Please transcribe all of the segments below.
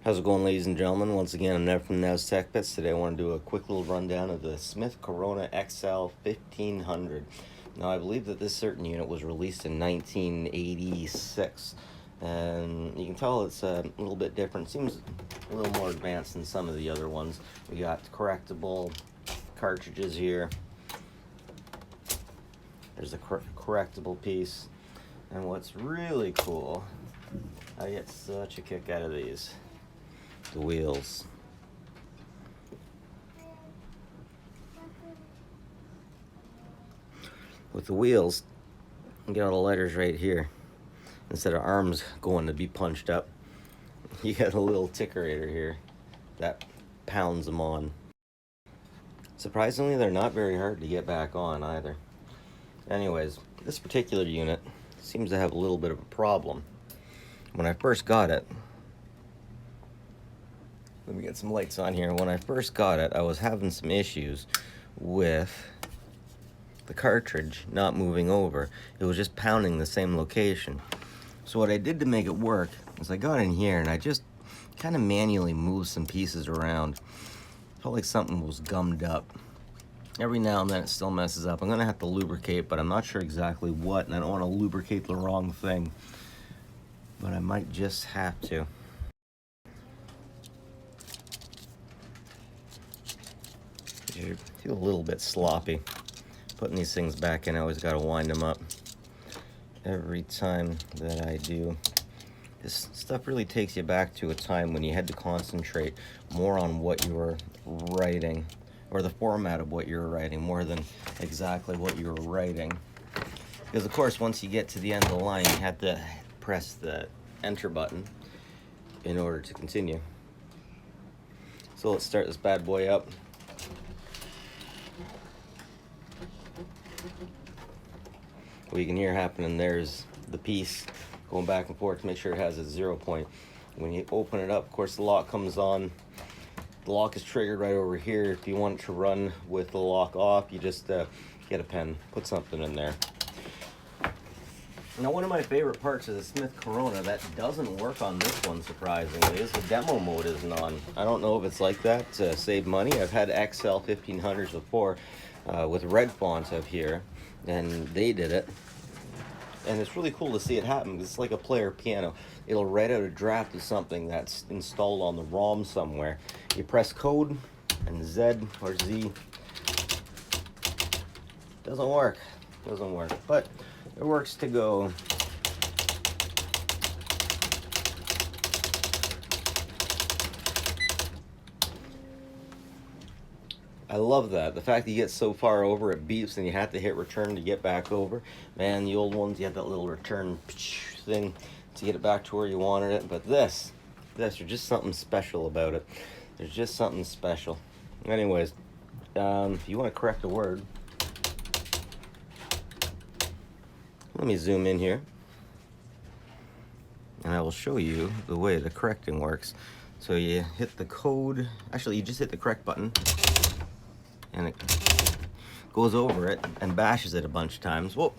How's it going, ladies and gentlemen? Once again, I'm Ned from Nev's Tech Bits. Today I want to do a quick little rundown of the Smith Corona XL 1500. Now, I believe that this certain unit was released in 1986, and you can tell it's a little bit different. Seems a little more advanced than some of the other ones. We got correctable cartridges here. There's a correctable piece, and what's really cool, I get such a kick out of these. The wheels. With the wheels, you got all the letters right here. Instead of arms going to be punched up, you got a little tickerator here that pounds them on. Surprisingly, they're not very hard to get back on either. Anyways, this particular unit seems to have a little bit of a problem. When I first got it, let me get some lights on here. When I first got it, I was having some issues with the cartridge not moving over. It was just pounding the same location. So what I did to make it work is I got in here and I just kind of manually moved some pieces around. Felt like something was gummed up. Every now and then it still messes up. I'm gonna have to lubricate, but I'm not sure exactly what, and I don't want to lubricate the wrong thing. But I might just have to. I feel a little bit sloppy. Putting these things back in, I always got to wind them up every time that I do. This stuff really takes you back to a time when you had to concentrate more on what you were writing, or the format of what you were writing, more than exactly what you were writing. Because of course, once you get to the end of the line, you have to press the enter button in order to continue. So let's start this bad boy up. What you can hear happening there is the piece going back and forth to make sure it has a 0 point. When you open it up, of course, the lock comes on. The lock is triggered right over here. If you want it to run with the lock off, you just get a pen, put something in there. Now, one of my favorite parts of the Smith Corona that doesn't work on this one, surprisingly, is the demo mode isn't on. I don't know if it's like that to save money. I've had XL 1500s before with red fonts up here, and they did it. And it's really cool to see it happen because it's like a player piano. It'll write out a draft of something that's installed on the ROM somewhere. You press code and Z or Z. Doesn't work. Doesn't work. But it works to go. I love that. The fact that you get so far over, it beeps and you have to hit return to get back over. Man, the old ones, you had that little return thing to get it back to where you wanted it. But this, there's just something special about it. There's just something special. Anyways, if you want to correct a word, let me zoom in here. And I will show you the way the correcting works. So you hit the code, actually you just hit the correct button, and it goes over it and bashes it a bunch of times. Whoa!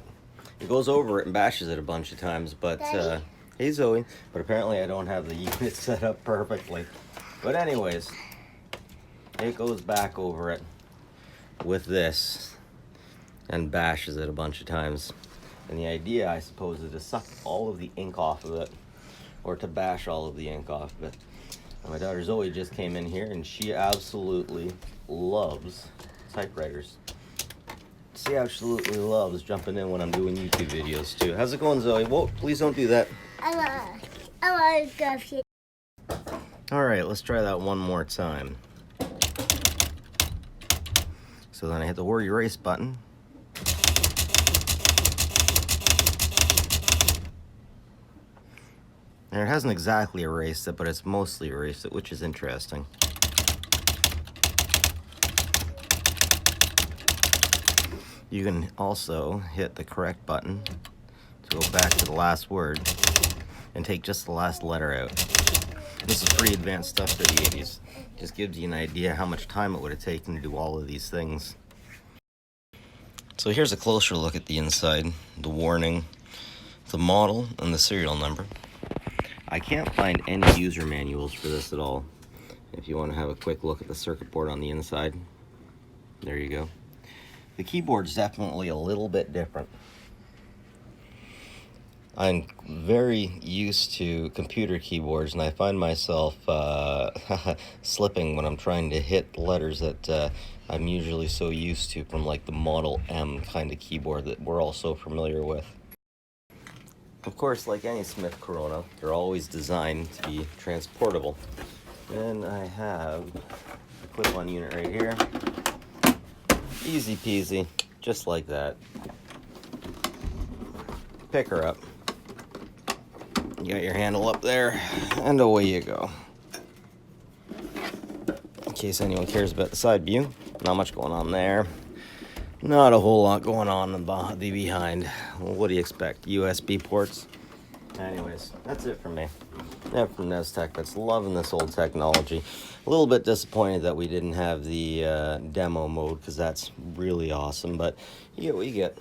It goes over it and bashes it a bunch of times, but hey Zoe, but apparently I don't have the unit set up perfectly. But anyways, it goes back over it with this and bashes it a bunch of times. And the idea, I suppose, is to suck all of the ink off of it, or to bash all of the ink off of it. And my daughter Zoe just came in here and she absolutely loves typewriters. She absolutely loves jumping in when I'm doing YouTube videos too. How's it going, Zoe? Whoa, please don't do that. I want to go. All right, let's try that one more time. So then I hit the word erase button. And it hasn't exactly erased it, but it's mostly erased it, which is interesting. You can also hit the correct button to go back to the last word and take just the last letter out. This is pretty advanced stuff for the 80s. Just gives you an idea how much time it would have taken to do all of these things. So here's a closer look at the inside, the warning, the model, and the serial number. I can't find any user manuals for this at all. If you want to have a quick look at the circuit board on the inside, there you go. The keyboard's definitely a little bit different. I'm very used to computer keyboards, and I find myself slipping when I'm trying to hit letters that I'm usually so used to from like the Model M kind of keyboard that we're all so familiar with. Of course, like any Smith Corona, they're always designed to be transportable. And I have a clip-on unit right here. Easy peasy, just like that. Pick her up. You got your handle up there, and away you go. In case anyone cares about the side view, not much going on there. Not a whole lot going on in the behind. Well, what do you expect? USB ports? Anyways, that's it from me. Nev from NESTech that's loving this old technology. A little bit disappointed that we didn't have the demo mode, because that's really awesome, but you get what you get.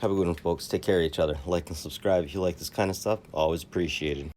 Have a good one, folks. Take care of each other. Like and subscribe if you like this kind of stuff. Always appreciated.